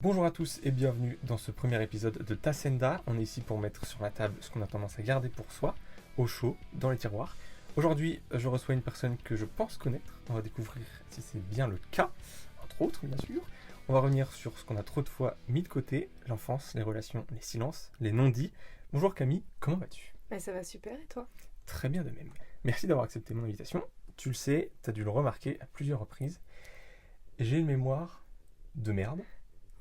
Bonjour à tous et bienvenue dans ce premier épisode de Tasenda. On est ici pour mettre sur la table ce qu'on a tendance à garder pour soi, au chaud, dans les tiroirs. Aujourd'hui, je reçois une personne que je pense connaître. On va découvrir si c'est bien le cas, entre autres bien sûr. On va revenir sur ce qu'on a trop de fois mis de côté, l'enfance, les relations, les silences, les non-dits. Bonjour Camille, comment vas-tu ? Ça va super et toi ? Très bien de même. Merci d'avoir accepté mon invitation. Tu le sais, tu as dû le remarquer à plusieurs reprises. J'ai une mémoire de merde.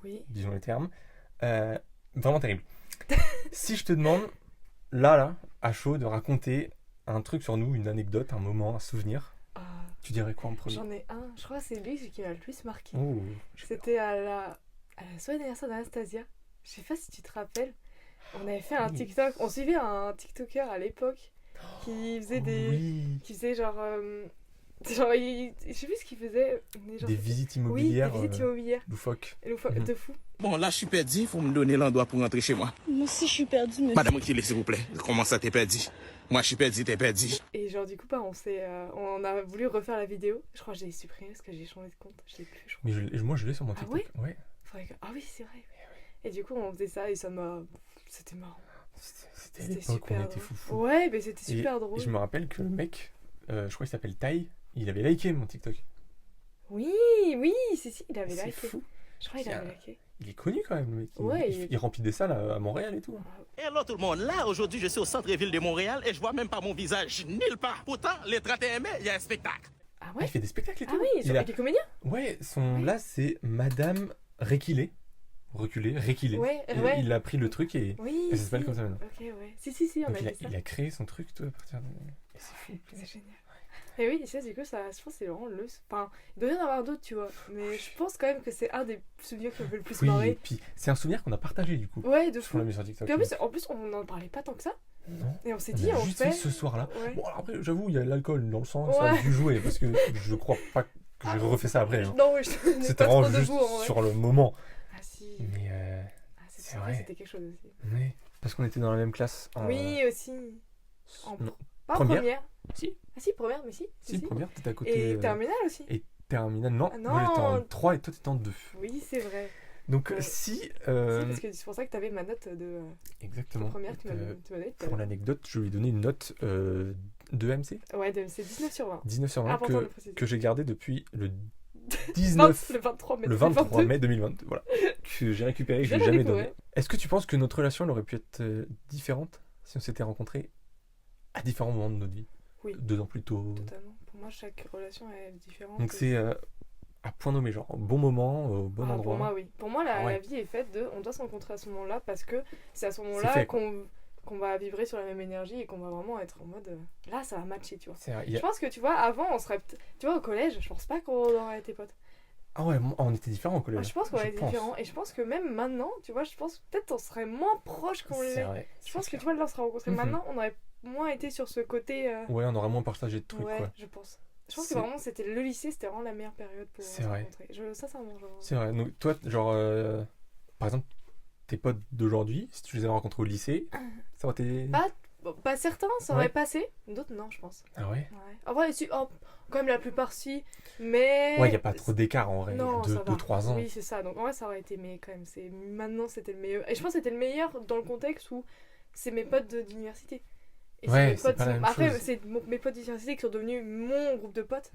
Oui. Disons les termes, vraiment terrible. Si je te demande, là, à chaud, de raconter un truc sur nous, une anecdote, un moment, un souvenir, tu dirais quoi en premier ? J'en ai un, je crois que c'est lui qui m'a le plus marqué. Oh, C'était à la soirée d'anniversaire d'Anastasia. Je sais pas si tu te rappelles. On avait fait un TikTok, on suivait un TikToker à l'époque qui faisait qui faisait genre je sais plus ce qu'il faisait. Mais genre, des visites immobilières. Oui, des visites immobilières. Loufoques. De fou. Bon, là, je suis perdu. Il faut me donner l'endroit pour rentrer chez moi. Moi aussi, je suis perdue, monsieur. Madame Otilé, s'il vous plaît. Comment ça, t'es perdu? Moi, je suis perdu, t'es perdu. Et genre, du coup, on a voulu refaire la vidéo. Je crois que je l'ai supprimée parce que j'ai changé de compte. Je l'ai plus, je crois. Mais moi, je l'ai sur mon TikTok. Ah ouais. Ah oui, c'est vrai. Et du coup, on faisait ça et ça m'a... C'était marrant. C'était à l'époque où on était foufou. Ouais, mais c'était super drôle. Et je me rappelle que le mec, je crois qu'il s'appelle Tai, il avait liké mon TikTok. Oui, si, il avait liké. C'est fou. Je crois qu'il avait liké. Il est connu quand même, le mec. Ouais, il remplit des salles à Montréal et tout. Et alors, tout le monde, là, aujourd'hui, je suis au centre-ville de Montréal et je vois même pas mon visage nulle part. Pourtant, le 31 mai, il y a un spectacle. Ah Ah, ouais? il fait des spectacles et tout. Ah oui, il est comédien? Ouais, là, c'est Madame Reculé. Ouais. Il a pris le truc et ça s'appelle comme ça maintenant. Ok, ouais. Si, on a fait ça. Il a créé son truc, tout à partir de... Et c'est fou. C'est génial. Et oui, ça, du coup, je pense que c'est vraiment le... Enfin, il doit y en avoir d'autres, tu vois. Mais je pense quand même que c'est un des souvenirs qui me fait le plus marrer. Et puis c'est un souvenir qu'on a partagé, du coup. Ouais, de fou. On l'a mis sur TikTok. Puis en plus, on n'en parlait pas tant que ça. Non. Et on s'est On dit, a on juste fait... fait ce soir-là. Ouais. Bon, alors après, j'avoue, il y a l'alcool dans le sang, ça a dû jouer, parce que je crois pas que j'ai refait ça après. Hein. Non, je c'était pas vraiment trop juste debout, en vrai. sur le moment. Ah si. Mais c'est vrai. C'était quelque chose aussi. Oui, parce qu'on était dans la même classe. Oui, aussi. Non. Pas en première. Si. Ah si, première, mais si. Si, première, t'étais à côté. Et terminale aussi. Et terminale, non. Ah, non. Moi j'étais en 3 et toi t'étais en 2. Oui, c'est vrai. Donc ouais. Si, parce que c'est pour ça que t'avais ma note de exactement. première que tu m'as donnée. Pour l'anecdote, je lui ai donné une note de MC. Ouais, c'est 19 sur 20. 19 sur 20 que j'ai gardé depuis le 23 mai 2022. Voilà. Que j'ai récupéré, que je l'ai jamais donné. Est-ce que tu penses que notre relation elle aurait pu être différente si on s'était rencontrés à différents moments de notre vie? Oui. 2 ans plus tôt. Totalement. Pour moi, chaque relation est différente. Donc c'est à point nommé, genre au bon moment, au bon endroit. Pour moi, oui. Pour moi, la vie est faite de... On doit se rencontrer à ce moment-là parce que c'est à ce moment-là fait, qu'on va vibrer sur la même énergie et qu'on va vraiment être en mode... là, ça va matcher, tu vois. Vrai, Je pense que, tu vois, avant, on serait... Tu vois, au collège, je pense pas qu'on aurait été potes. Ah ouais, on était différents au collège. Je pense qu'on était différents. Et je pense que même maintenant, tu vois, je pense peut-être on serait moins proches qu'on l'est. Je pense que, tu vois, là, on serait rencontrés maintenant, on aurait moins été sur ce côté... Ouais, on aurait moins partagé de trucs, ouais, quoi. je pense. Je pense que vraiment, c'était le lycée, c'était vraiment la meilleure période pour se rencontrer. Sincèrement, genre... C'est vrai. Donc, toi, genre, par exemple, tes potes d'aujourd'hui, si tu les avais rencontrés au lycée, ça aurait été... Pas certains, ça aurait passé. D'autres, non, je pense. Ah ouais? En vrai, quand même la plupart, si. Mais... Ouais, il n'y a pas trop d'écart, en vrai. Non, 2-3 ans. Oui, c'est ça. Donc, en vrai, ça aurait été... Mais quand même, maintenant, c'était le meilleur. Et je pense que c'était le meilleur dans le contexte où c'est mes potes d'université. Et ouais, c'est pas la même après, chose. c'est mes potes d'université qui sont devenus mon groupe de potes.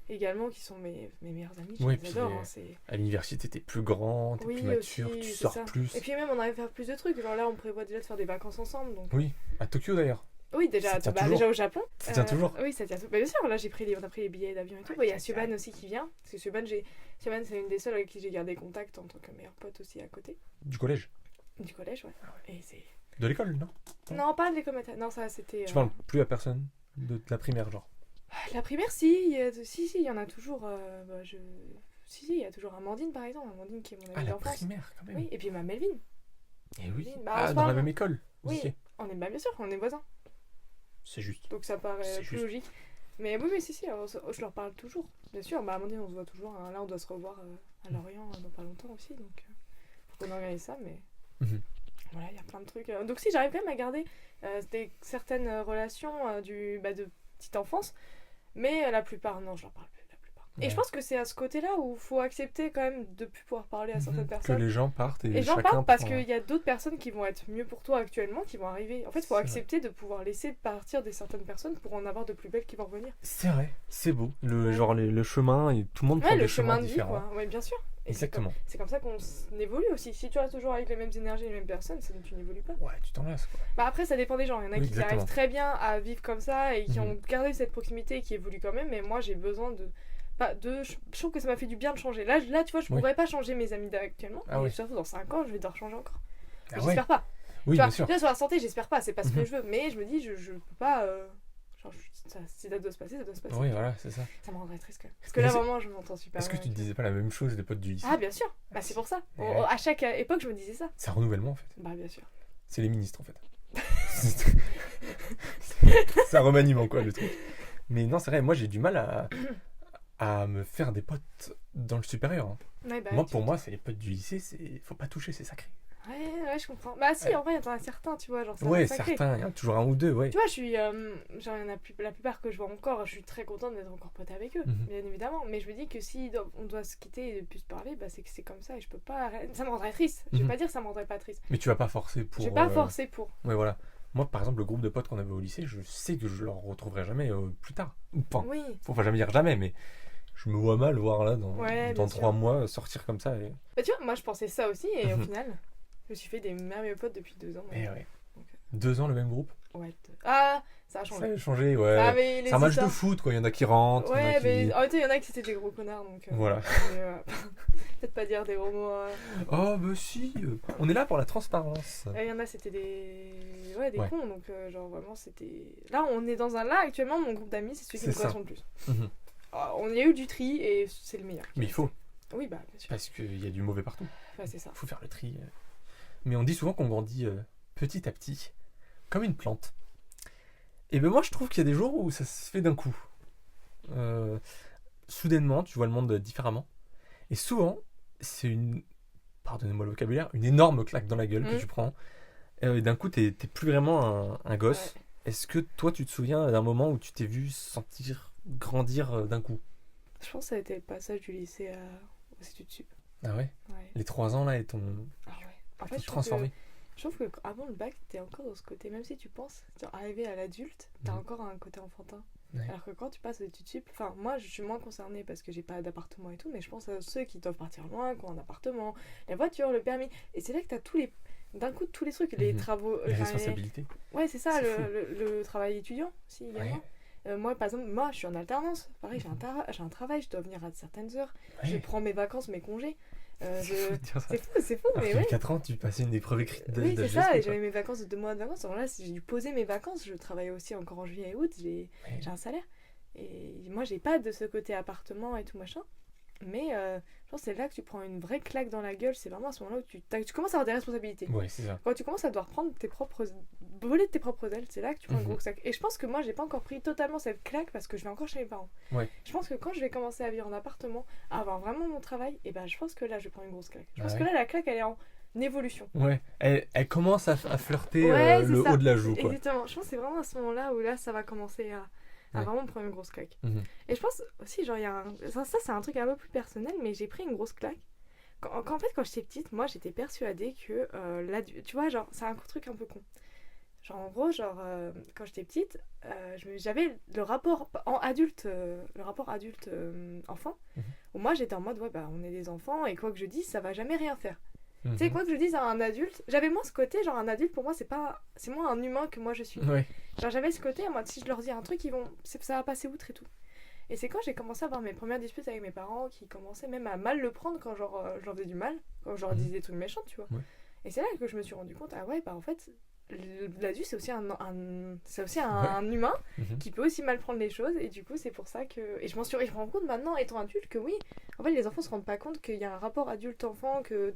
Également, qui sont mes meilleurs amis. Je les adore. À l'université, t'es plus grand, t'es plus mature, tu sors plus. Et puis même, on arrive à faire plus de trucs. Genre là, on prévoit déjà de faire des vacances ensemble. Donc... Oui, à Tokyo d'ailleurs. Oui, déjà au Japon. Ça tient toujours. Oui, ça tient toujours. Bien sûr, là, on a pris les billets d'avion et tout. Il y a Suban aussi qui vient. Parce que Suban, c'est une des seules avec qui j'ai gardé contact en tant que meilleure pote aussi à côté. Du collège? Du collège, ouais. Et c'est... De l'école, non? Non, pas de l'école maternelle. Non, ça, c'était... Tu parles plus à personne de la primaire, genre? La primaire, si, il y en a toujours. Si, il y a toujours Amandine, par exemple. Amandine qui est mon amie d'enfance. Ah, la primaire, quand même. Oui, et puis ma Melvin. Et oui. Bah, dans la même école. Oui, on est bien sûr, on est voisins. C'est juste. Donc ça paraît plus logique. Mais oui, si, je leur parle toujours. Bien sûr, Amandine, on se voit toujours. Hein. Là, on doit se revoir à Lorient dans pas longtemps aussi. Donc, faut qu'on organise ça, mais... Voilà, il y a plein de trucs. Donc si, j'arrive quand même à garder certaines relations de petite enfance. Mais la plupart, non, je leur parle plus, la plupart. Et je pense que c'est à ce côté-là où il faut accepter quand même de plus pouvoir parler à certaines Que personnes. les gens partent et Les gens chacun partent parce prend- qu'il y a d'autres personnes qui vont être mieux pour toi actuellement, qui vont arriver. En fait, il faut C'est accepter de pouvoir laisser partir des certaines personnes pour en avoir de plus belles qui vont revenir. C'est vrai, c'est beau. Ouais. Genre le chemin, et tout le monde prend Ouais, des le chemins chemin de vie, différents. quoi. Ouais, bien sûr. Et Exactement. c'est comme ça qu'on évolue aussi. Si tu restes toujours avec les mêmes énergies et les mêmes personnes, tu n'évolues pas. Ouais, tu t'en lasses quoi. Bah après, ça dépend des gens. Il y en a Oui, qui exactement. arrivent très bien à vivre comme ça et qui Mhm. ont gardé cette proximité et qui évoluent quand même. Mais moi, j'ai besoin de. Je trouve que ça m'a fait du bien de changer. Là tu vois, je Oui. pourrais pas changer mes amis d'actuellement. Ah et oui. surtout dans 5 ans, je vais devoir changer encore. Ah Mais ouais. j'espère pas. Oui, Tu vois, bien sûr. tu vois, sur la santé, j'espère pas. C'est pas ce que Mhm. je veux. Mais je me dis, je peux pas. Genre, si ça doit se passer, ça doit se passer. Oui, voilà, c'est ça. Ça me rendrait triste quand même. Parce que Mais là, c'est- vraiment, je m'entends super Est-ce que bien tu te avec disais pas la même chose des potes du lycée? Ah, bien sûr. Bah, c'est pour ça. Ouais. À chaque époque, je me disais ça. C'est un renouvellement en fait. Bah, bien sûr. C'est les ministres en fait. C'est un remaniement quoi le truc. Mais non, c'est vrai, moi j'ai du mal à me faire des potes dans le supérieur. Hein. Ouais, bah, Moi, pour moi, c'est les potes du lycée, faut pas toucher, c'est sacré. Ouais, je comprends. Bah, si, en vrai, t'en as certains, tu vois. Genre, ça Ouais, reste sacré. certains, il y en a toujours un ou deux, ouais. Tu vois, je suis. Genre, il y en a la plupart que je vois encore, je suis très contente d'être encore pote avec eux, Mhm. bien évidemment. Mais je me dis que si on doit se quitter et ne plus se parler, bah, c'est que c'est comme ça et je peux pas. Ça me rendrait triste. Je vais Mhm. pas dire que ça me rendrait pas triste. Mais tu vas pas forcer pour. Je vais pas forcer pour. Ouais, voilà. Moi, par exemple, le groupe de potes qu'on avait au lycée, je sais que je leur retrouverai jamais plus tard. Enfin, Oui. faut pas jamais dire jamais, mais je me vois mal voir là dans, Ouais, dans bien 3 sûr. mois sortir comme ça. Et... Bah, tu vois, moi, je pensais ça aussi et au Mhm. final, je me suis fait des merveilleux potes depuis 2 ans. Et ouais. Donc, 2 ans le même groupe. ouais. Ah, ça a Ça changé. a changé, ouais. Ah, mais les C'est un match de histoires- foot, quoi. Il y en a qui rentrent. il y en a Ouais, qui- mais en même temps, il y en a qui c'était des gros connards, donc. Voilà. mais, peut-être pas dire des gros mots. Oh, bah si. On est là pour la transparence. Il y en a, c'était des. Ouais, des Ouais. cons, donc genre vraiment, c'était. Là, on est dans un. Là, actuellement, mon groupe d'amis, c'est celui qui me C'est ça. correspond le plus. Mhm. On y a eu du tri et c'est le meilleur. Mais il faut, Oui, bah, bien sûr. parce qu'il y a du mauvais partout. Ouais, c'est ça. Il faut faire le tri. Mais on dit souvent qu'on grandit petit à petit, comme une plante. Et ben moi, je trouve qu'il y a des jours où ça se fait d'un coup. Soudainement, tu vois le monde différemment. Et souvent, c'est une, pardonnez-moi le vocabulaire, une énorme claque dans la gueule que Mhm. tu prends. Et d'un coup, t'es plus vraiment un gosse. Ouais. Est-ce que toi, tu te souviens d'un moment où tu t'es vu sentir grandir d'un coup? Je pense que ça a été le passage du lycée aux études sup. Ah ouais? Ouais. Les 3 ans là et ton Ah ouais. En fait, tout je trouve transformé. je trouve que avant le bac, t'es encore dans ce côté, même si tu penses arriver à l'adulte, t'as Mhm. encore un côté enfantin. Ouais. Alors que quand tu passes aux études sup, enfin moi je suis moins concernée parce que j'ai pas d'appartement et tout, mais je pense à ceux qui doivent partir loin, qui ont un appartement, la voiture, le permis, et c'est là que t'as d'un coup tous les trucs, les Mhm. travaux, Les enfin, responsabilités. ouais c'est ça, C'est fou. le travail étudiant aussi également. Ouais. Moi par exemple, je suis en alternance, pareil j'ai un travail, je dois venir à certaines heures, je Ouais. prends mes vacances, mes congés. C'est fou de dire ça. C'est fou, Alors mais qu'il y a ouais. 4 ans, tu passais une épreuve écrite Oui, c'est d'HSP, ça, et quoi. j'avais mes vacances de 2 mois de vacances. Alors là, si j'ai dû poser mes vacances, je travaillais aussi encore en juillet et août, j'ai un salaire. Et moi, j'ai pas de ce côté appartement et tout machin. Mais je pense que c'est là que tu prends une vraie claque dans la gueule. C'est vraiment à ce moment-là où tu commences à avoir des responsabilités. Ouais, c'est ça. Quand tu commences à devoir voler de tes propres ailes, c'est là que tu prends un Mhm. gros sac. Et je pense que moi, j'ai pas encore pris totalement cette claque parce que je vais encore chez mes parents. Ouais. Je pense que quand je vais commencer à vivre en appartement, à avoir vraiment mon travail, et ben je pense que là, je vais prendre une grosse claque. Je Ah pense ouais. que là, la claque, elle est en évolution. Ouais, elle commence à flirter Ouais, c'est le ça. haut de la joue, quoi. Exactement. Je pense que c'est vraiment à ce moment-là où là, ça va commencer à Ouais. vraiment me prendre une grosse claque. Mhm. Et je pense aussi, genre, il y a ça c'est un truc un peu plus personnel, mais j'ai pris une grosse claque. En fait, quand j'étais petite, moi, j'étais persuadée que tu vois, genre, c'est un truc un peu con. Genre, en gros, quand j'étais petite, j'avais le rapport adulte-enfant, Mhm. où moi, j'étais en mode, ouais, bah, on est des enfants, et quoi que je dise, ça va jamais rien faire. Mhm. Tu sais, quoi que je dise à un adulte, j'avais moins ce côté, genre, un adulte, pour moi, c'est moins un humain que moi je suis. Ouais. Genre, j'avais ce côté, moi, si je leur dis un truc, ça va passer outre et tout. Et c'est quand j'ai commencé à avoir mes premières disputes avec mes parents qui commençaient même à mal le prendre quand je leur faisais du mal, quand je leur disais des trucs méchants, tu vois. Ouais. Et c'est là que je me suis rendu compte, ah ouais, bah en fait, l'adulte c'est aussi un humain Mhm. qui peut aussi mal prendre les choses, et du coup c'est pour ça que... Et je me rends compte maintenant, étant adulte, que oui, en fait les enfants se rendent pas compte qu'il y a un rapport adulte-enfant, que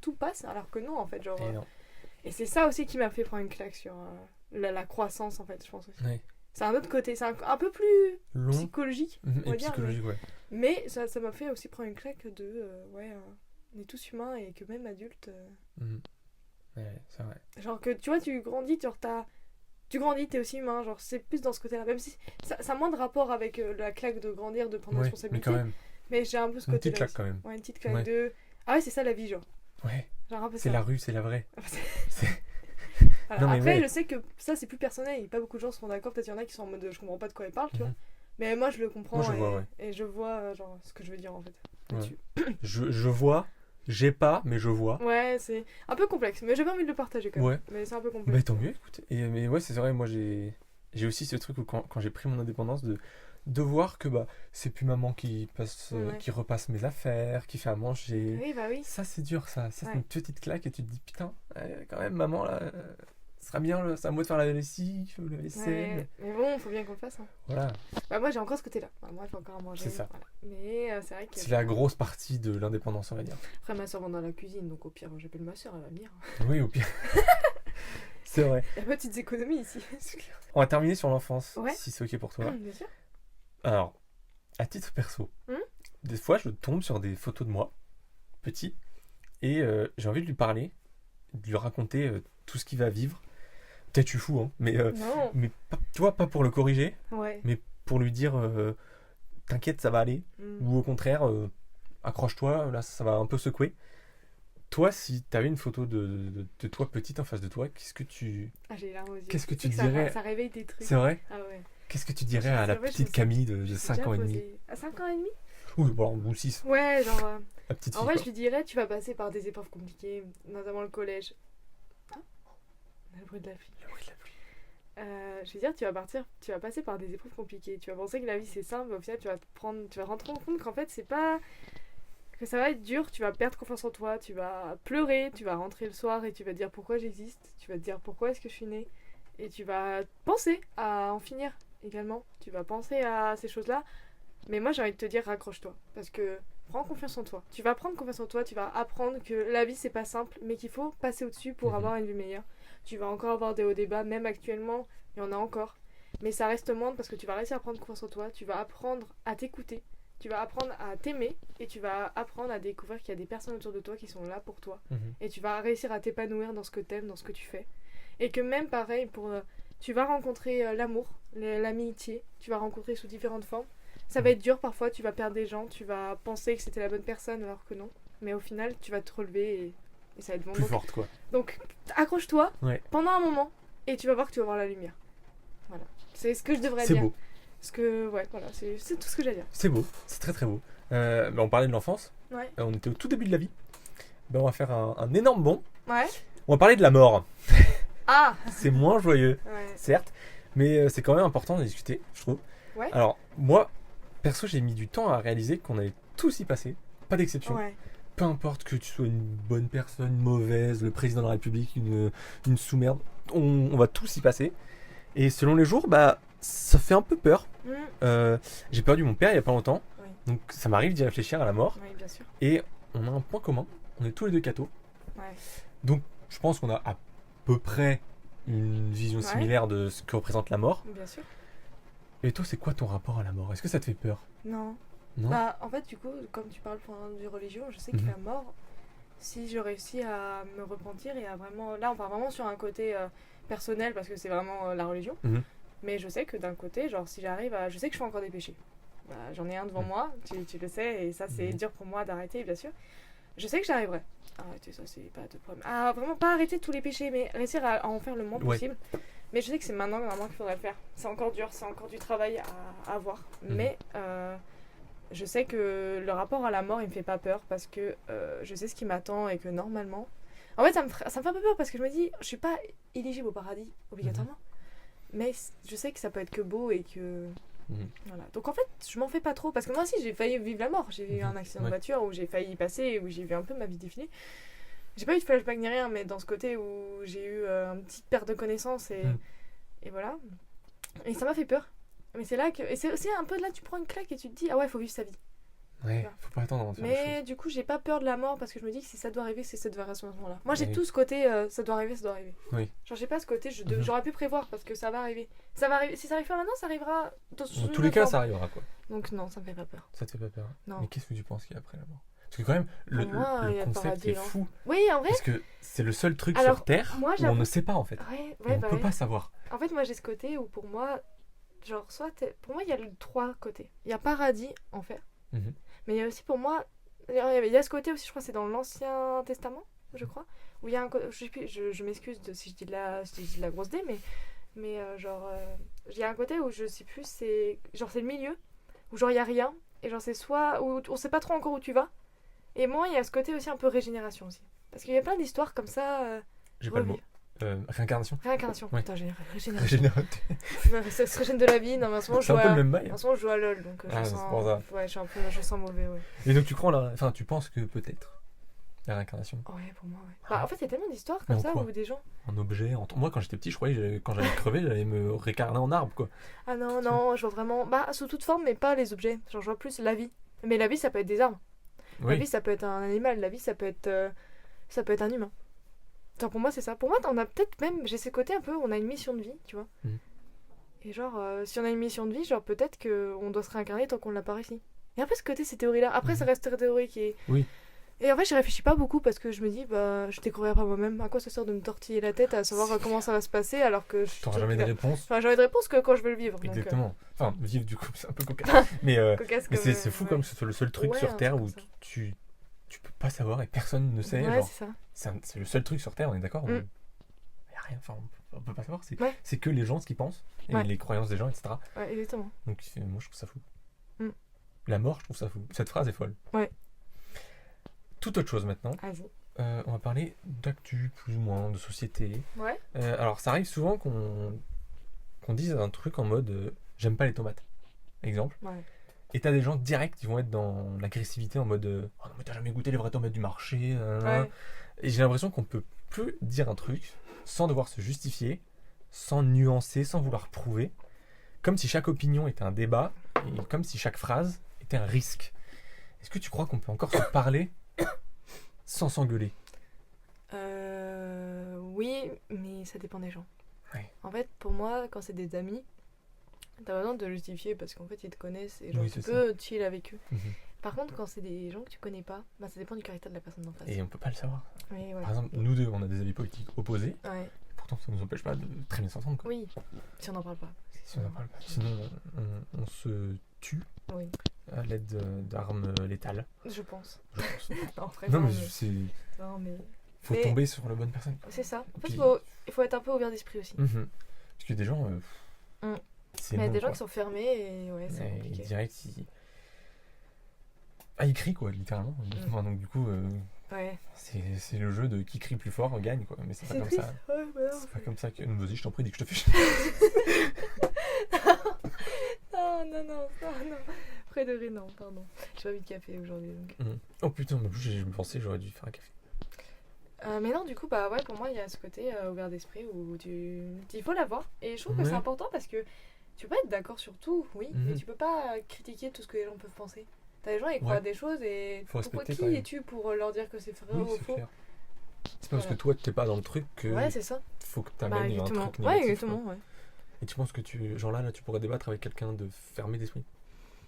tout passe, alors que non, en fait, genre... Et non. Et c'est ça aussi qui m'a fait prendre une claque sur la croissance, en fait, je pense aussi. Ouais. C'est un autre côté, c'est un peu plus Long psychologique, Mhm. on va et dire, psychologique, ouais. mais ça m'a fait aussi prendre une claque de on est tous humains et que même adultes Mhm. Ouais, c'est vrai. genre que tu vois, tu grandis, genre tu grandis, t'es aussi humain, genre c'est plus dans ce côté-là, même si ça a moins de rapport avec la claque de grandir, de prendre Ouais, mais responsabilité, quand même. mais j'ai un peu ce Une côté-là petite claque aussi. quand même. Ouais, une petite claque Ouais. de... Ah ouais, c'est ça la vie, genre. Ouais, Genre un peu c'est ça. la rue, c'est la vraie. Voilà. Non, mais Après, ouais. je sais que ça c'est plus personnel, et pas beaucoup de gens seront d'accord, peut-être il y en a qui sont en mode je comprends pas de quoi ils parlent, tu vois. Mhm. Mais moi je le comprends Moi, je vois, ouais. et je vois genre ce que je veux dire en fait. Ouais. là-dessus. Je vois, j'ai pas, mais je vois. Ouais, c'est un peu complexe, mais j'avais envie de le partager quand même. Ouais. Mais c'est un peu Bah complexe. tant mieux, écoute. Mais ouais, c'est vrai, moi j'ai aussi ce truc où quand j'ai pris mon indépendance de voir que bah c'est plus maman qui passe Ouais. qui repasse mes affaires, qui fait à manger. Oui, bah oui. Ça c'est dur ça c'est Ouais. une petite claque et tu te dis putain, quand même maman là ce sera bien c'est à moi de faire la lessive, la vaisselle. Ouais. Mais bon, faut bien qu'on le fasse. Hein. Voilà, Bah, moi j'ai encore ce côté-là. Bah, moi il faut encore à manger. C'est ça. Voilà. Mais c'est vrai que. c'est la grosse partie de l'indépendance on va dire. Après ma soeur va dans la cuisine, donc au pire j'appelle ma soeur, elle va venir. Oui au pire. C'est vrai. Il y a pas de petites économies ici. On va terminer sur l'enfance Ouais. si c'est ok pour toi. Bien sûr. Alors, à titre perso, des fois je tombe sur des photos de moi, petit, et j'ai envie de lui parler, de lui raconter tout ce qu'il va vivre. Peut-être je suis fou, hein, mais Non. tu vois, pas pour le corriger, Ouais. mais pour lui dire t'inquiète, ça va aller, ou au contraire, accroche-toi, là ça va un peu secouer. Toi, si t'avais une photo de toi petite en face de toi, qu'est-ce que tu Ah, j'ai les larmes aux yeux. Qu'est-ce que Tu tu sais que dirais ça réveille des trucs. C'est vrai Ah ouais. Qu'est-ce que tu dirais à la C'est vrai, je me petite suis- Camille de Je me suis 5 déjà ans et demi posée- À 5 ans et demi ou 6, Ouais, genre. la petite En fille vrai, quoi. je lui dirais, tu vas passer par des épreuves compliquées, notamment le collège. Ah, on a le bruit de la pluie. Le bruit de la pluie. Je veux dire, tu vas passer par des épreuves compliquées. Tu vas penser que la vie c'est simple, mais au final, tu vas rentrer en compte qu'en fait, c'est pas. Que ça va être dur, tu vas perdre confiance en toi, tu vas pleurer, tu vas rentrer le soir et tu vas te dire pourquoi j'existe, tu vas te dire pourquoi est-ce que je suis née, et tu vas penser à en finir également. Tu vas penser à ces choses-là, mais moi j'ai envie de te dire raccroche-toi, parce que prends confiance en toi. Tu vas prendre confiance en toi, tu vas apprendre que la vie c'est pas simple, mais qu'il faut passer au-dessus pour Mhm. avoir une vie meilleure. Tu vas encore avoir des hauts débats, même actuellement, il y en a encore. Mais ça reste moindre parce que tu vas réussir à prendre confiance en toi, tu vas apprendre à t'écouter, tu vas apprendre à t'aimer et tu vas apprendre à découvrir qu'il y a des personnes autour de toi qui sont là pour toi. Mhm. Et tu vas réussir à t'épanouir dans ce que t'aimes, dans ce que tu fais. Et que même pareil, tu vas rencontrer l'amour, l'amitié, tu vas rencontrer sous différentes formes. Ça va être dur parfois, tu vas perdre des gens, tu vas penser que c'était la bonne personne alors que non. Mais au final, tu vas te relever et ça va être bon. Plus forte quoi. Donc accroche-toi Ouais. pendant un moment et tu vas voir que tu vas voir la lumière. Voilà. C'est ce que je devrais C'est dire. beau, Parce que, ouais, voilà, c'est tout ce que j'ai à dire. c'est beau, c'est très très beau. Bah, on parlait de l'enfance, Ouais. on était au tout début de la vie. Bah, on va faire un énorme bond. Ouais. On va parler de la mort. Ah C'est moins joyeux, Ouais. certes, mais c'est quand même important de discuter, je trouve. Ouais. Alors, moi, perso, j'ai mis du temps à réaliser qu'on allait tous y passer, pas d'exception. Ouais. Peu importe que tu sois une bonne personne, une mauvaise, le président de la République, une sous-merde, on va tous y passer. Et selon les jours, bah, ça fait un peu peur. J'ai perdu mon père il y a pas longtemps, Oui. donc ça m'arrive d'y réfléchir à la mort. Oui, bien sûr. Et on a un point commun, on est tous les deux cathos. Ouais. Donc je pense qu'on a à peu près une vision Ouais. similaire de ce que représente la mort. Bien sûr. Et toi, c'est quoi ton rapport à la mort? Est-ce que ça te fait peur? Non. Non. Bah, en fait, du coup, comme tu parles pendant du religion, je sais que Mhm. la mort, si je réussis à me repentir et à vraiment. Là, on part vraiment sur un côté personnel parce que c'est vraiment la religion. Mhm. Mais je sais que d'un côté, genre, si j'arrive à. Je sais que je fais encore des péchés. Bah, j'en ai un devant Mhm. moi, tu le sais, et ça, c'est Mhm. dur pour moi d'arrêter, bien sûr. Je sais que j'arriverai. Arrêter, ça, c'est pas de problème. Ah, vraiment pas arrêter tous les péchés, mais réussir à en faire le moins Ouais. possible. Mais je sais que c'est maintenant vraiment qu'il faudrait le faire. C'est encore dur, c'est encore du travail à avoir. Mhm. Mais je sais que le rapport à la mort, il me fait pas peur parce que je sais ce qui m'attend et que normalement. En fait, ça me fait un peu peur parce que je me dis, je suis pas éligible au paradis, obligatoirement. Mais je sais que ça peut être que beau et que. Mhm. Voilà. Donc en fait, je m'en fais pas trop parce que moi aussi, j'ai failli vivre la mort. J'ai eu un accident de Ouais. voiture où j'ai failli y passer, où j'ai vu un peu ma vie défiler. J'ai pas eu de flashback ni rien, mais dans ce côté où j'ai eu une petite perte de connaissance et voilà. Et ça m'a fait peur. Mais c'est là que. Et c'est aussi un peu là, tu prends une claque et tu te dis, ah ouais, faut vivre sa vie. Ouais, Voilà. faut pas attendre avant de faire les Mais choses. du coup, j'ai pas peur de la mort parce que je me dis que si ça doit arriver, c'est ça doit arriver à ce moment-là. Moi, j'ai Oui. tout ce côté, ça doit arriver, ça doit arriver. Oui. Genre, j'ai pas ce côté, Mhm. j'aurais pu prévoir parce que ça va arriver. Ça va arriver. Si ça arrive pas maintenant, ça arrivera Dans tous les cas, ça arrivera quoi. Donc non, ça me fait pas peur. Ça te fait pas peur? Non. Mais qu'est-ce que tu penses qu'il y a après la mort? Parce que quand même, le, Pour moi, il y le a concept paradis, est non. fou. Oui, en vrai. Parce que c'est le seul truc Alors, sur Terre moi, où on j'avoue- ne sait pas en fait. Ouais, Et on bah peut ouais. pas savoir. En fait, moi, j'ai ce côté où pour moi, genre, pour moi, il y a les 3 côtés. Il y a paradis, enfer. Mhm. Mais il y a aussi pour moi, il y a ce côté aussi, je crois, c'est dans l'Ancien Testament, je crois. Où il y a un côté, je sais plus, je m'excuse si je dis si je dis de la grosse dé, mais il y a un côté où je sais plus, c'est le milieu, où genre il y a rien, et genre c'est soit, où on sait pas trop encore où tu vas. Et moi, il y a ce côté aussi un peu régénération aussi. Parce qu'il y a plein d'histoires comme ça. J'ai pas le mot. Réincarnation. Réincarnation. Ouais. Putain, j'ai régénération. Régénération. Ça se régène de la vie. Non, mais en ce moment, je C'est joue un peu à... le même bail. En ce moment, je joue à LoL, donc Ah, je c'est sens... pour ça. Ouais, je sens mauvais, ouais. Et donc tu crois enfin tu penses que peut-être la réincarnation Ouais, pour moi, ouais. Bah, en fait, il y a tellement d'histoires Mais comme en ça quoi où des gens... en objet, moi quand j'étais petit, je croyais que quand j'allais crever, j'allais me réincarner en arbre quoi. Ah non, je vois vraiment... Bah, sous toute forme, mais pas les objets. Genre, je vois plus la vie. Mais la vie, ça peut être des arbres. La vie, ça peut être un animal. La vie, ça peut être un humain. Genre, pour moi, c'est ça. Pour moi, on a peut-être même... J'ai ce côté un peu... On a une mission de vie, tu vois. Et genre, si on a une mission de vie, genre, peut-être qu'on doit se réincarner tant qu'on l'a pas réussi. Et un peu ce côté, ces théories-là. Après, ça reste théorique et... Oui. Et en fait, j'y réfléchis pas beaucoup parce que je me dis, bah, je découvrirai pas moi-même. À quoi ça sert de me tortiller la tête à savoir comment ça va se passer alors que je... T'auras jamais de réponse. Enfin, j'aurai de réponse que quand je vais le vivre. Donc, Exactement. Enfin, vivre du coup, c'est un peu cocasse. mais cocasse mais comme, c'est fou ouais. comme que ce soit le seul truc Ouais, sur un Terre truc où comme ça. tu peux pas savoir et personne ne sait. Ouais, Genre, c'est ça. c'est le seul truc sur Terre, on est d'accord. Mm. Y a rien. Enfin, on peut pas savoir. Ouais. C'est que les gens ce qu'ils pensent et Ouais. les croyances des gens, etc. Ouais, exactement. Donc moi je trouve ça fou. Mm. La mort, je trouve ça fou. Cette phrase est folle. Ouais. Toute autre chose maintenant. Vas-y. On va parler d'actu, plus ou moins, de société. Ouais. Alors, ça arrive souvent qu'on dise un truc en mode j'aime pas les tomates. Exemple. Ouais. Et t'as des gens directs qui vont être dans l'agressivité en mode oh non, mais t'as jamais goûté les vraies tomates du marché. Ouais. Et j'ai l'impression qu'on peut plus dire un truc sans devoir se justifier, sans nuancer, sans vouloir prouver. Comme si chaque opinion était un débat et comme si chaque phrase était un risque. Est-ce que tu crois qu'on peut encore se parler sans s'engueuler? Oui, mais ça dépend des gens. Ouais. En fait, pour moi, quand c'est des amis, t'as pas besoin de le justifier parce qu'en fait, ils te connaissent et genre, Oui, tu c'est peux chill avec eux. Mhm. Par contre, quand c'est des gens que tu connais pas, bah, ça dépend du caractère de la personne d'en face. Et on peut pas le savoir. Oui, voilà. Par exemple, nous deux, on a des avis politiques opposés. Ouais. Pourtant, ça nous empêche pas de très bien s'entendre. Quoi. Oui, si on n'en parle pas. Si on en parle pas. Sinon, on se tue Oui, à l'aide d'armes létales, je pense. je pense. Non, vraiment, Non, mais non, mais faut Mais- tomber sur la bonne personne. c'est ça. En fait, Puis- il faut être un peu ouvert d'esprit aussi. Mhm. Parce que des gens, Mm. c'est Mais il y a non, des gens quoi. qui sont fermés et ouais, c'est Ouais, compliqué. direct, il crie quoi, littéralement. Enfin, donc du coup, Ouais. c'est le jeu de qui crie plus fort gagne quoi. Mais c'est pas C'est comme triste. ça. Ouais, bah non. C'est pas comme ça que. Vas-y, je t'en prie, dès que je te fais. Non. Près de rire, non, pardon. J'ai pas envie de café aujourd'hui. Donc. Oh putain, mais je me pensais que j'aurais dû faire un café. Mais non, du coup, bah ouais, pour moi, il y a ce côté ouvert d'esprit où il faut l'avoir. Et je trouve que Ouais. c'est important parce que tu peux être d'accord sur tout, oui, mais Mhm. tu peux pas critiquer tout ce que les gens peuvent penser. T'as des gens, ils croient Ouais. à des choses et Faut pourquoi respecter qui quand même. es-tu pour leur dire que c'est vrai Oui, ou c'est faux? clair. C'est pas parce que Voilà. toi t'es pas dans le truc que Ouais, c'est ça. faut que Bah, t'amènes un exactement. truc Ouais, négatif. exactement, quoi. ouais. Et tu penses que genre là tu pourrais débattre avec quelqu'un de fermé d'esprit.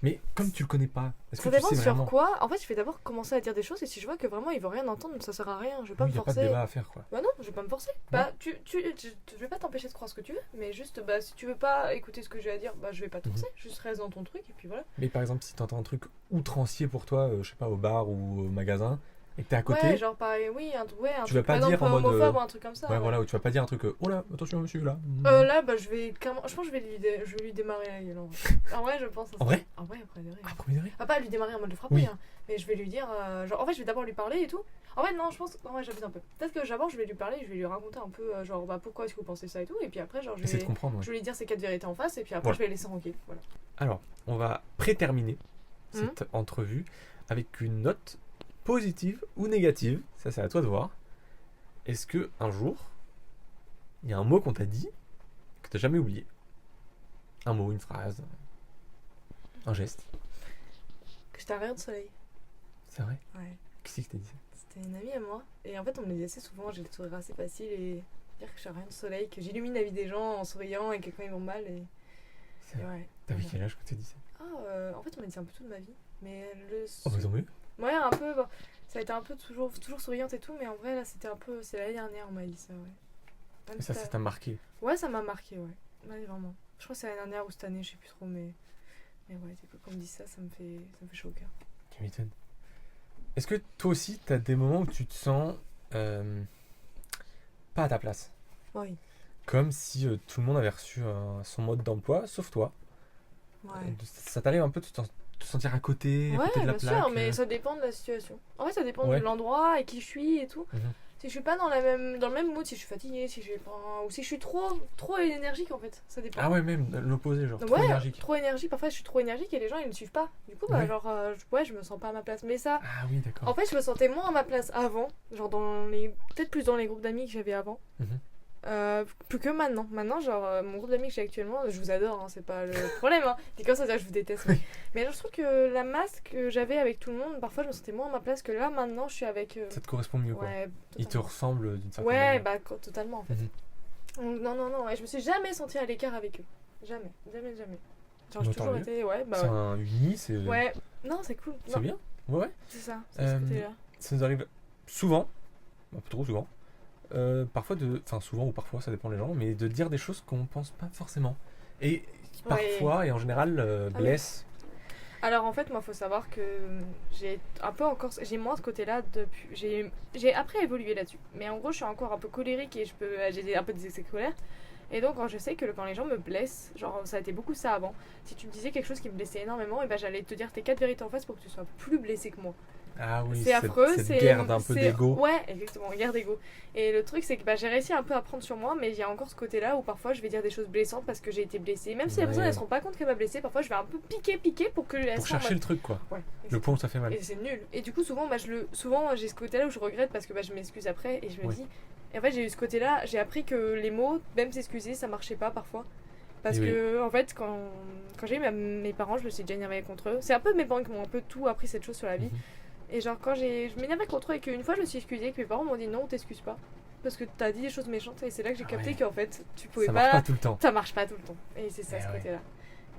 Mais comme tu le connais pas, est-ce que Ça tu dépend sais sur vraiment? quoi. En fait, je vais d'abord commencer à dire des choses et si je vois que vraiment il veut rien entendre, ça sert à rien. Je vais pas Oui, me y a pas de forcer. débat à faire quoi. Bah non, je vais pas me forcer. Bah, je vais pas t'empêcher de croire ce que tu veux, mais juste, bah, si tu veux pas écouter ce que j'ai à dire, bah, je vais pas te forcer. Juste reste dans ton truc et puis voilà. Mais par exemple, si t'entends un truc outrancier pour toi, je sais pas, au bar ou au magasin, et que t'es à côté, Ouais, genre pareil, oui, un Tu truc, vas par pas exemple, dire en mode, homophobe ou un truc comme ça. ouais, voilà, où tu vas pas dire un truc, oh là, attention monsieur là. Là, bah, je vais clairement, je pense que je vais lui démarrer la gueule. En vrai, je pense. En vrai En vrai, après, de rire. Ah, premier degré. Ah, pas lui démarrer en mode de frapper, Oui. hein, mais je vais lui dire, genre, en fait, je vais d'abord lui parler et tout. En fait, non, je pense, en vrai, j'abuse un peu. Peut-être que d'abord, je vais lui parler, je vais lui raconter un peu, genre, bah, pourquoi est-ce que vous pensez ça et tout, et puis après, genre, Essayer de comprendre, ouais. je vais lui dire ces 4 vérités en face, et puis après, Voilà. je vais les laisser tranquille. Voilà. Alors, on va préterminer cette entrevue avec une note positive ou négative. Ça, c'est à toi de voir. Est-ce que un jour, il y a un mot qu'on t'a dit que t'as jamais oublié? Un mot, une phrase, un geste. Que j'étais un rayon de soleil. C'est vrai? Ouais. Qui c'est qui t'a dit ça? C'était une amie à moi. Et en fait, on me le dit assez souvent, j'ai le sourire assez facile et dire que je suis un rayon de soleil, que j'illumine la vie des gens en souriant et que quand ils vont mal. Et C'est vrai. ouais. T'avais Voilà. quel âge quand t'as dit ça? En fait, on m'a dit un peu tout de ma vie. Mais le. Oh, bah tant mieux. Ouais, un peu. Bon, ça a été un peu toujours souriante et tout, mais en vrai, là, c'était un peu. C'est l'année dernière, on m'a dit ça, ouais. Même Et ça t'a marqué. Ouais, ça m'a marqué, ouais. Ouais, vraiment. Je crois que c'est l'année dernière ou cette année, je sais plus trop, mais. Mais ouais, quand on me dit ça, ça me fait chaud au cœur. Tu m'étonnes. Est-ce que toi aussi, t'as des moments où tu te sens pas à ta place? Oui. Comme si tout le monde avait reçu son mode d'emploi, sauf toi. Ouais. Ça t'arrive un peu de te sentir à côté de la Ouais, bien plaque sûr, mais ça dépend de la situation. En vrai, ça dépend Ouais. de l'endroit et qui je suis et tout. Mhm. Si je suis pas dans le même mood, si je suis fatiguée, si je ou si je suis trop énergique en fait, ça dépend. Ah ouais, même l'opposé, genre trop Ouais, énergique. trop énergique. Parfois, je suis trop énergique et les gens ils me suivent pas. Du coup, bah, Ouais. genre, je me sens pas à ma place. Mais ça, Ah oui, d'accord. en fait, je me sentais moins à ma place avant, genre peut-être plus dans les groupes d'amis que j'avais avant. Mhm. Plus que maintenant. Maintenant, genre, mon groupe d'amis que j'ai actuellement, je vous adore, hein, c'est pas le problème. Hein. C'est comme ça, je vous déteste. Mais genre, je trouve que la masse que j'avais avec tout le monde, parfois, je me sentais moins à ma place que là, maintenant, je suis avec. Ça te correspond mieux, quoi. Ouais, Il te totalement. ressemble d'une certaine Ouais, manière. bah, totalement, en fait. Mhm. Donc, non, ouais, je me suis jamais sentie à l'écart avec eux. Jamais. Genre, j'ai Autant toujours mieux. été. Ouais, bah, C'est ouais. un uni, c'est Ouais, non, c'est cool. c'est Non, bien. Ouais. c'est ça, c'est ce côté-là. Ça nous arrive souvent, un peu trop souvent, parfois souvent ou parfois, ça dépend des gens, mais de dire des choses qu'on pense pas forcément. Et qui parfois, et en général, oui. blessent. Alors en fait, moi, faut savoir que j'ai moins ce côté-là depuis. J'ai après évolué là-dessus. Mais en gros, je suis encore un peu colérique et j'ai un peu des excès colères. Et donc, quand je sais que quand les gens me blessent, genre ça a été beaucoup ça avant. Si tu me disais quelque chose qui me blessait énormément, et ben j'allais te dire tes 4 vérités en face pour que tu sois plus blessé que moi. Ah oui, C'est affreux, cette guerre d'un peu d'ego. Ouais, exactement, guerre d'ego. Et le truc, c'est que j'ai réussi un peu à prendre sur moi, mais il y a encore ce côté-là où parfois je vais dire des choses blessantes parce que j'ai été blessée. Même si la personne, elle se rend pas compte qu'elle m'a blessée, parfois je vais un peu piquer pour que Pour chercher le truc, quoi. Ouais, Le point où ça fait mal. et c'est nul. Et du coup, souvent, j'ai ce côté-là où je regrette parce que je m'excuse après et je me dis. Et en fait, j'ai eu ce côté-là, j'ai appris que les mots, même s'excuser, ça marchait pas parfois. Parce que, en fait, quand j'ai eu mes parents, je me suis déjà énervée contre eux. C'est un peu mes parents qui m'ont un peu tout appris cette chose sur la vie. Et genre, quand je m'énervais contre eux et qu'une fois je me suis excusée, que mes parents m'ont dit non, t'excuses pas. Parce que t'as dit des choses méchantes et c'est là que j'ai capté qu'en fait, tu pouvais ça pas. marche pas tout le temps. Ça marche pas tout le temps. Et c'est ça, ce côté-là.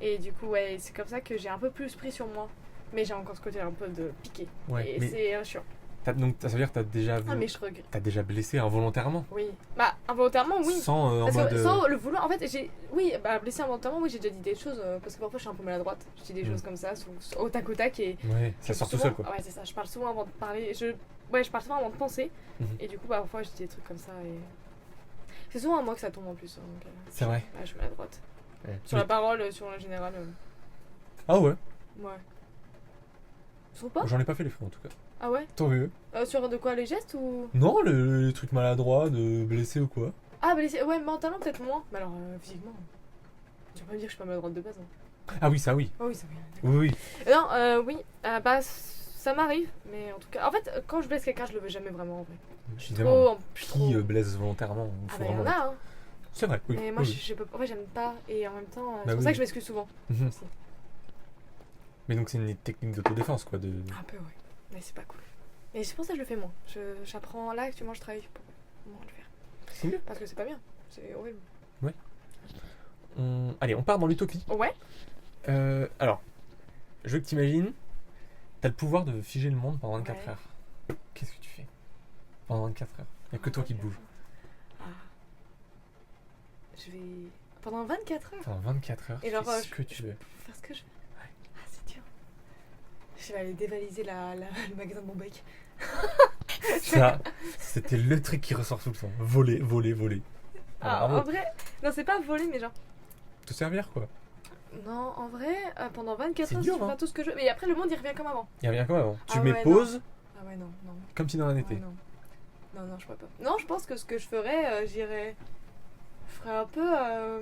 Et du coup, ouais, c'est comme ça que j'ai un peu plus pris sur moi. Mais j'ai encore ce côté un peu de piqué. Ouais, et c'est chiant. Donc ça veut dire que t'as déjà mais je regrette. T'as déjà blessé involontairement. Oui. Bah, involontairement, oui. Sans sans le vouloir. En fait, blessé involontairement, oui, j'ai déjà dit des choses. Parce que parfois, je suis un peu maladroite. Je dis des choses comme ça, au tac au tac. Et ouais, ça sort tout seul, quoi. Ouais, c'est ça. Je parle souvent avant de parler. Je parle souvent avant de penser. Et du coup, parfois, je dis des trucs comme ça. Et c'est souvent à moi que ça tombe en plus. Hein, donc, c'est vrai. Ouais, je suis maladroite. Ouais. Sur la parole, sur le général. Ah ouais. Ouais. Tu trouves pas? J'en ai pas fait les frais en tout cas. Ah ouais? Tant mieux. Sur de quoi, les gestes ou? Non, les trucs maladroits, de blessés ou quoi. Ah, blessé, ouais, mentalement peut-être moins. Mais alors, physiquement. Tu vas pas me dire que je suis pas maladroite de base. Hein. Ah oui, ça oui. Oh oui, ça oui. Oui, oui. Non, oui, bah ça m'arrive, mais en tout cas. En fait, quand je blesse quelqu'un, je le veux jamais vraiment en vrai. Je suis trop. Qui blesse volontairement? Ah, bah y'en a, hein. C'est vrai, oui. Mais moi, oui. en fait, j'aime pas, et en même temps, Bah c'est pour ça que je m'excuse souvent. Aussi. Mais donc, c'est une technique d'autodéfense, quoi. Un peu, ouais. Mais c'est pas cool. Mais c'est pour ça que je le fais moins. J'apprends là, actuellement, je travaille pour moins le faire. C'est mieux. Parce que c'est pas bien. C'est horrible. Ouais. Allez, on part dans l'utopie. Ouais. Alors, je veux que t'imagines, t'as le pouvoir de figer le monde pendant 24 heures. Qu'est-ce que tu fais pendant 24 heures? Il n'y a que toi qui te bouge. Ah. Je vais. Pendant 24 heures? Pendant 24 heures, et tu fais ce que tu veux. Faire ce que je veux. Ouais. Ah, c'est dur. Je vais aller dévaliser le magasin de mon bec. Ça, c'était le truc qui ressort tout le temps. Voler, voler, voler. En vrai, non, c'est pas voler, mais genre. Te servir, quoi. Non, en vrai, pendant 24 heures, dur, je peux faire tout ce que je veux. Mais après, le monde, il revient comme avant. Il revient comme avant. Tu Ah mets ouais, pause, Ah ouais, non. comme si dans un été. Ouais, non, je pourrais pas. Non, je pense que ce que je ferais, je ferais un peu. Ah,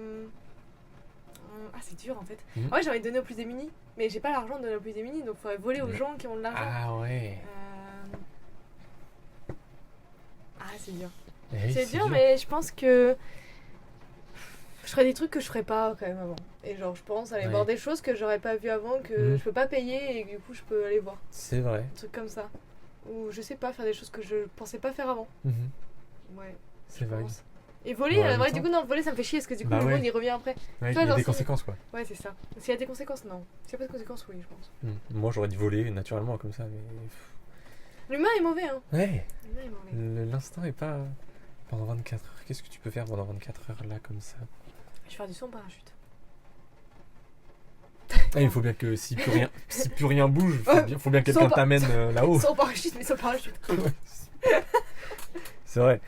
c'est dur en fait. Ouais, j'ai envie de donner aux plus démunis, mais j'ai pas l'argent de donner aux plus démunis, donc il faudrait voler aux gens qui ont de l'argent. Ah ouais. Ah, c'est dur. Oui, c'est dur, mais je pense que je ferais des trucs que je ferais pas quand même avant. Et genre, je pense aller voir des choses que j'aurais pas vu avant, que je peux pas payer et du coup, je peux aller voir. C'est vrai. Des trucs comme ça. Ou je sais pas, faire des choses que je pensais pas faire avant. Ouais. C'est vague. Et voler, Bon, en même ouais, temps- du coup, non, voler ça me fait chier parce que du coup, Bah le ouais. monde il revient après. Ouais, il y Toi, a genre, des si- conséquences quoi. Ouais, c'est ça. S'il y a des conséquences, non. S'il n'y a pas de conséquences, oui, je pense. Moi j'aurais dit voler naturellement comme ça, mais. L'humain est mauvais, hein. Ouais, L'humain est mauvais. l'instinct est pas. Pendant 24 heures, qu'est-ce que tu peux faire pendant 24 heures là comme ça? Je vais faire du saut en parachute. Ah, il faut bien que si plus rien bouge, Ouais. faut bien que Sans quelqu'un pas- t'amène là-haut. Saut en parachute, mais saut en parachute. C'est vrai.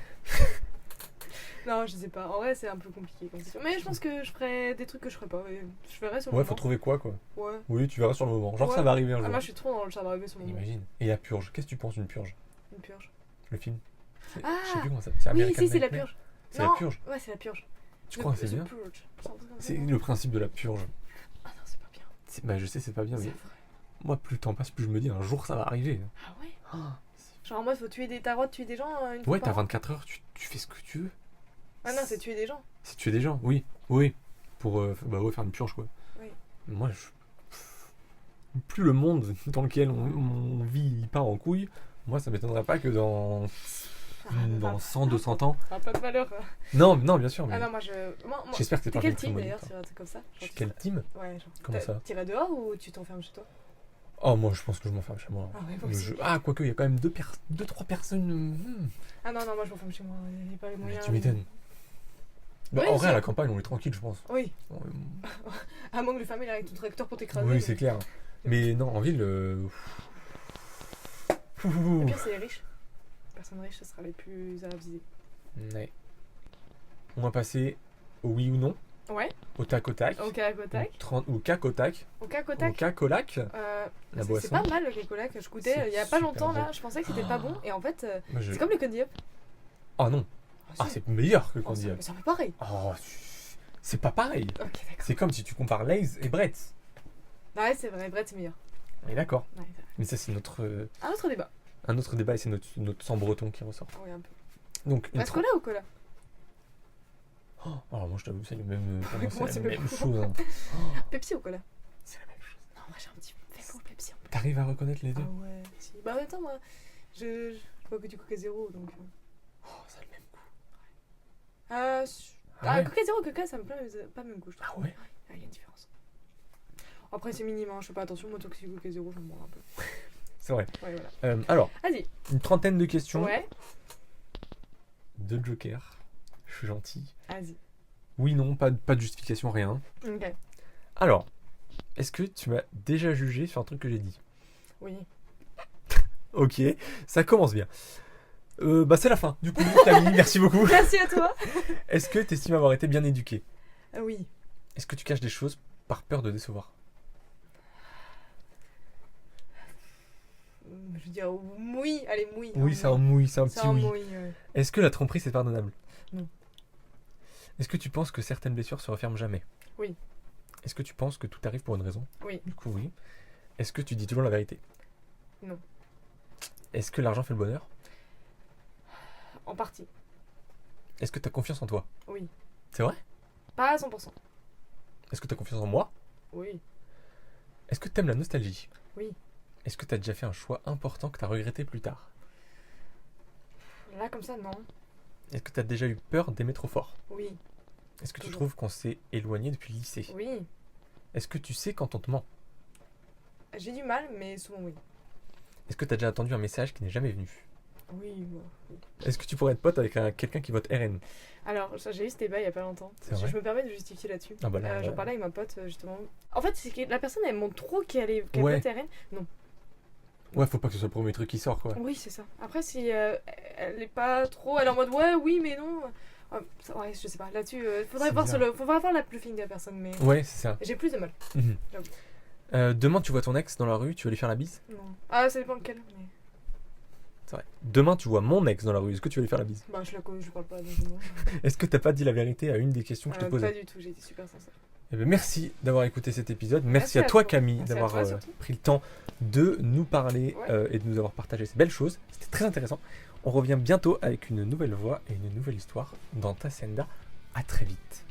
Non, je sais pas. En vrai, c'est un peu compliqué comme question. Mais je pense que je ferais des trucs que je ferais pas. Et je verrai sur le Ouais, moment. faut trouver quoi. Ouais. Oui, tu verras sur le moment. Genre Ouais. ça va arriver un jour. Ah, moi, je suis trop dans le ça va arriver sur le moment. Imagine. Et la purge, qu'est-ce que tu penses d'une purge? Une purge. Le film Ah. Je sais plus comment ça. C'est Oui, American si, c'est la Nightmare. purge. C'est la Non. purge. Ouais, c'est la purge. Je crois que c'est The bien. Purge. C'est un truc comme ça, C'est non le principe de la purge. Ah non, c'est pas bien. Bah je sais, c'est pas bien, C'est mais vrai. moi plus le temps passe, plus je me dis un jour ça va arriver. Ah ouais. Ah. Genre en mode, faut tuer des tarots, tuer des gens une fois Ouais, par t'as an. 24 heures, tu fais ce que tu veux. Ah non, c'est tuer des gens. C'est tuer des gens, oui. Oui. Pour bah ouais, faire une purge quoi. Oui. Moi, plus le monde dans lequel on vit il part en couille, moi ça m'étonnerait pas que dans 100, 200 ans. Ah, pas de valeur. Non, non, bien sûr, mais Ah non, moi je. Moi, j'espère que c'est t'es pas quel une team très d'ailleurs bonne sur un truc comme ça? Je Genre, suis quel team? Ouais, genre. Comment ça? T'irais dehors ou tu t'enfermes chez toi? Oh, moi je pense que je m'enferme chez moi. Ah ouais, moi aussi. Quoique, il y a quand même 2-3 personnes. Ah non, non, moi je m'enferme chez moi. Il n'y a pas les Mais moyens. tu m'étonnes. Bah, Oui, en vrai, à c'est- la campagne, on est tranquille, je pense. Oui, Ouais, à moins que le famille arrive tout tracteur pour t'écraser. oui, mais- c'est clair. Mais non, en ville. Le pire, c'est les riches. Les personnes riches, ce sera les plus à viser. Ouais. On va passer au oui ou non, Ouais, au tac au tac, au cacotac. ou cac au tac, Au au cacotac. cac au lac. La C'est boisson. pas mal le cacolac. Je goûtais C'est il y a pas super longtemps là. bon. Je pensais que c'était pas bon. Et en fait, Moi, je- c'est comme le Candy Up. Oh non, ah, c'est meilleur que le Oh, Candy ça- Up. mais ça fait pareil. Oh, c'est pas pareil. Ok, d'accord. C'est comme si tu compares Lay's et Bretz. Ouais, c'est vrai, Brett, c'est meilleur. On est d'accord. Ouais, c'est vrai. Mais ça, c'est Un autre débat. un autre débat et c'est notre sang breton qui ressort. Ah oui, un peu. Donc, une Est-ce cola ou cola? Oh, alors moi, je t'avoue, c'est le même, pour moi, Moi, c'est c'est la même même pas. chose. Hein. Pepsi ou cola? C'est la même chose. Non, moi j'ai un petit fait pour le Pepsi. T'arrives à reconnaître les deux? Ah ouais, si. Bah en même temps, moi, je bois que du Coca Zéro, donc... Oh, ça a le même goût. Ah, ouais. Coca Zéro, Coca, ça me plaît, mais pas le même goût, je trouve. Ah ouais? Ah, il y a une différence. Après, c'est minime, hein, je fais pas attention, moi, tant que c'est Coca Zéro, je me bois un peu. C'est vrai. Ouais, voilà. Alors, Vas-y. une trentaine de questions. Ouais, Deux jokers. Je suis gentil. vas-y. Oui, non, pas de justification, rien. Ok. Alors, est-ce que tu m'as déjà jugé sur un truc que j'ai dit? Oui. Ok, ça commence bien. Bah c'est la fin. Du coup, Camille, merci beaucoup. Merci à toi. Est-ce que tu estimes avoir été bien éduqué? Oui. Est-ce que tu caches des choses par peur de décevoir? Je veux dire oui, allez, oui. Oui, c'est un mouille, c'est un C'est petit un oui. oui, ouais. Est-ce que la tromperie c'est pardonnable? Non. Est-ce que tu penses que certaines blessures se referment jamais? Oui. Est-ce que tu penses que tout arrive pour une raison? Oui. Du coup, oui. Est-ce que tu dis toujours la vérité? Non. Est-ce que l'argent fait le bonheur? En partie. Est-ce que tu as confiance en toi? Oui. C'est vrai? Pas à 100%. Est-ce que tu as confiance en moi? Oui. Est-ce que tu aimes la nostalgie? Oui. Est-ce que tu as déjà fait un choix important que tu as regretté plus tard? Là, comme ça, non. Est-ce que tu as déjà eu peur d'aimer trop fort? Oui. Est-ce que tu Toujours. trouves qu'on s'est éloigné depuis le lycée? Oui. Est-ce que tu sais quand on te ment? J'ai du mal, mais souvent oui. Est-ce que tu as déjà attendu un message qui n'est jamais venu? Oui, moi. Oui. Est-ce que tu pourrais être pote avec quelqu'un qui vote RN? Alors, ça, j'ai eu ce débat il y a pas longtemps. C'est Je, vrai je me permets de justifier là-dessus. Ah bah là, J'en parlais avec ma pote, justement. En fait, c'est que la personne, elle montre trop qu'elle Ouais. vote RN. Non. Ouais, faut pas que ce soit le premier truc qui sort, quoi. Oui, c'est ça. Après, si elle est pas trop... Elle est en mode, ouais, oui, mais non. Ouais, je sais pas. Là-dessus, faudrait C'est voir bizarre. faudrait voir le feeling de la personne, mais... Ouais, c'est ça. J'ai plus de mal. Mhm. J'avoue. Demain, tu vois ton ex dans la rue, tu vas lui faire la bise? Non. Ah, ça dépend lequel, mais... C'est vrai. Demain, tu vois mon ex dans la rue, est-ce que tu vas lui faire la bise? Bah, je la connais, je parle pas, donc non. Est-ce que t'as pas dit la vérité à une des questions que je te posais? Pas du tout, j'ai été super sincère. Eh ben, merci d'avoir écouté cet épisode. Merci Merci à à toi, toi. Camille, Merci à d'avoir toi, surtout. pris le temps de nous parler Ouais. et de nous avoir partagé ces belles choses. C'était très intéressant. On revient bientôt avec une nouvelle voix et une nouvelle histoire dans Tasenda. À très vite.